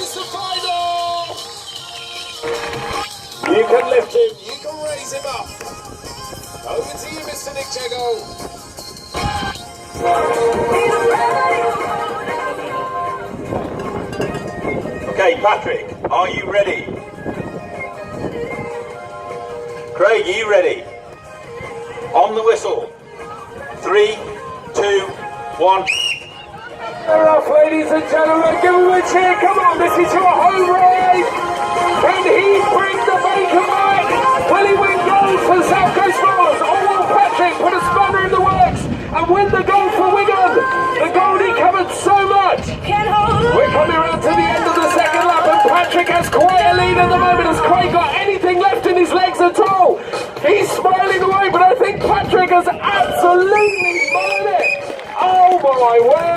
is the final! You can lift him, you can raise him up. Over to you, Mr. Nick Jago. Okay, Patrick, are you ready? Craig, are you ready? On the whistle. 3, 2, 1. Fair enough, ladies and gentlemen, give him a cheer. Come on, this is your home race. Can he bring the bacon back? Will he win gold for South Coast Mars? Or will Patrick put a spanner in the works and win the gold for Wigan? The gold he covered so much. We're coming around to the end of the second lap, and Patrick has quite a lead at the moment. Has Craig got anything left in his legs at all? He's smiling away, but I think Patrick has absolutely blown it. Oh my word.